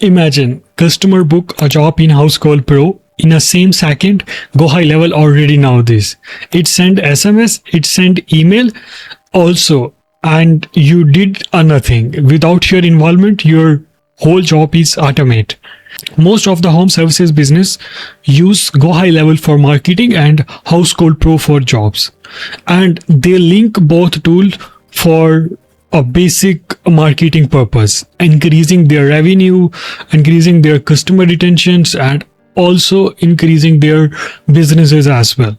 Imagine customer book a job in Housecall Pro. In a same second, GoHighLevel already know this. It send SMS, it send email also, and you did nothing. Without your involvement, your whole job is automate. Most of the home services business use GoHighLevel for marketing and Housecall Pro for jobs, and they link both tools for a basic marketing purpose, increasing their revenue, increasing their customer retentions, and also increasing their businesses as well.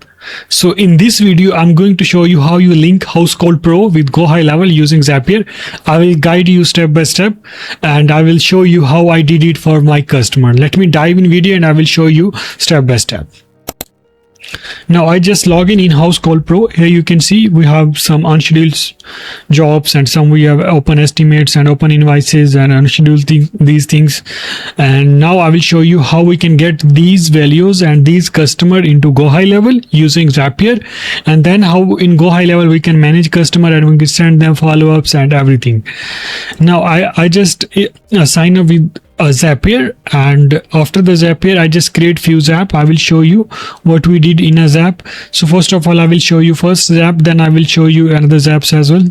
So in this video, I'm going to show you how you link Housecall Pro with GoHighLevel using Zapier. I will guide you step by step, and I will show you how I did it for my customer. Let me dive in video and I will show you step by step. Now I just log in Housecall Pro. Here you can see we have some unscheduled jobs and some we have open estimates and open invoices and unscheduled these things. And now I will show you how we can get these values and these customer into GoHighLevel using Zapier, and then how in GoHighLevel we can manage customer and we can send them follow-ups and everything. Now I just sign up with Zapier, and after the Zapier I just create few Zap. I will show you what we did in a Zap. So first of all I will show you first Zap, then I will show you another Zaps as well.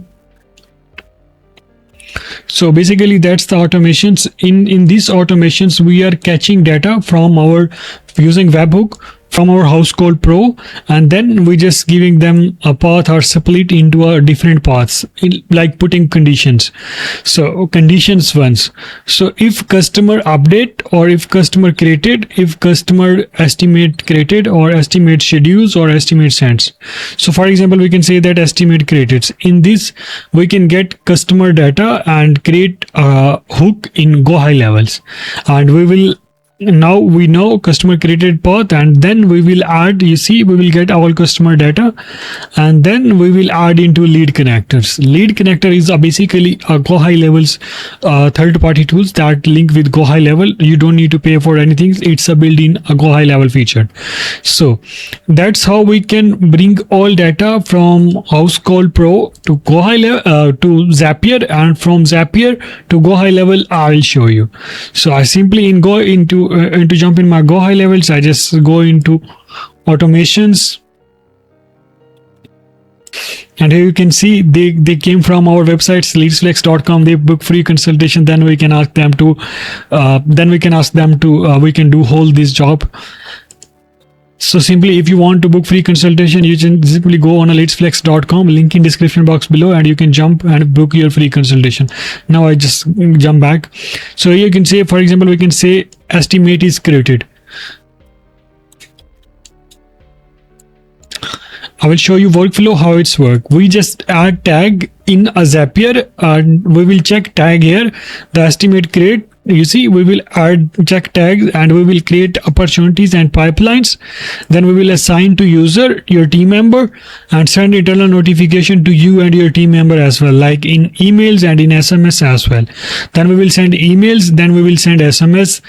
So basically that's the automations. In these automations we are catching data from our using webhook from our Housecall Pro, and then we just giving them a path or split into a different paths, like putting conditions. So conditions once. So if customer update, or if customer created, if customer estimate created, or estimate schedules, or estimate sends. So for example, we can say that estimate created. In this we can get customer data and create a hook in GoHighLevels, and we will now we know customer created path, and then we will add, you see, we will get our customer data, and then we will add into lead connectors. Lead connector is basically a GoHighLevel's third-party tools that link with GoHighLevel. You don't need to pay for anything. It's a built-in GoHighLevel feature. So that's how we can bring all data from Housecall Pro to GoHighLevel to Zapier, and from Zapier to GoHighLevel I will show you. So I simply to jump in my GoHighLevels, I just go into automations, and here you can see they came from our website leadsflex.com. They book free consultation, then we can ask them to we can do hold this job. So simply, if you want to book free consultation, you can simply go on leadsflex.com, link in description box below, and you can jump and book your free consultation. Now I just jump back. So here you can say, for example, we can say estimate is created. I will show you workflow how it's work. We just add tag in a Zapier, and we will check tag here, the estimate create. You see, we will add check tags, and we will create opportunities and pipelines. Then we will assign to user your team member and send internal notification to you and your team member as well, like in emails and in SMS as well. Then we will send emails, then we will send SMS.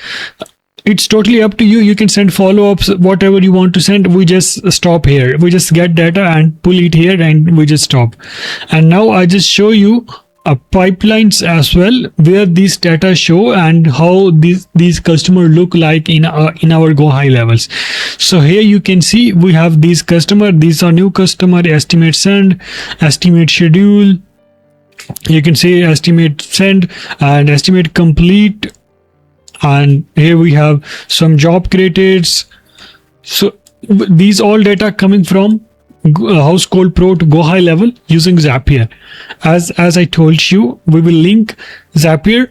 It's totally up to you. You can send follow-ups, whatever you want to send. We just stop here. We just get data and pull it here, and we just stop. And now I just show you pipelines as well, where these data show and how these customer look like in our GoHighLevels. So here you can see we have these customer. These are new customer, estimate send, estimate schedule. You can say estimate send and estimate complete. And here we have some job created. So these all data coming from Housecall Pro to GoHighLevel using Zapier. As I told you, we will link Zapier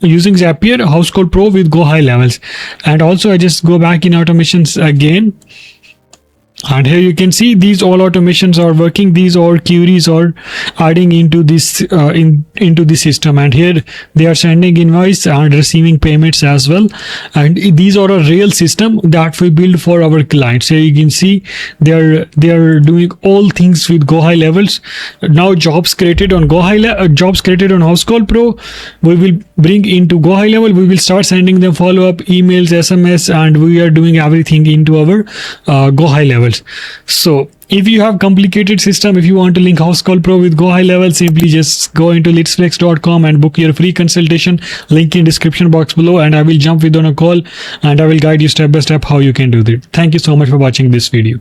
using Zapier, Housecall Pro with GoHighLevels. And also I just go back in automations again. And here you can see these all automations are working. These all queries are adding into this into the system, and here they are sending invoice and receiving payments as well. And these are a real system that we build for our clients. Here you can see they are doing all things with GoHighLevels. Now jobs created on jobs created on Housecall Pro, we will bring into GoHighLevel. We will start sending them follow-up emails, SMS, and we are doing everything into our GoHighLevels. So If you have complicated system, if you want to link Housecall Pro with GoHighLevel, simply just go into leadsflex.com and book your free consultation. Link in description box below, and I will jump with on a call and I will guide you step by step how you can do that. Thank you so much for watching this video.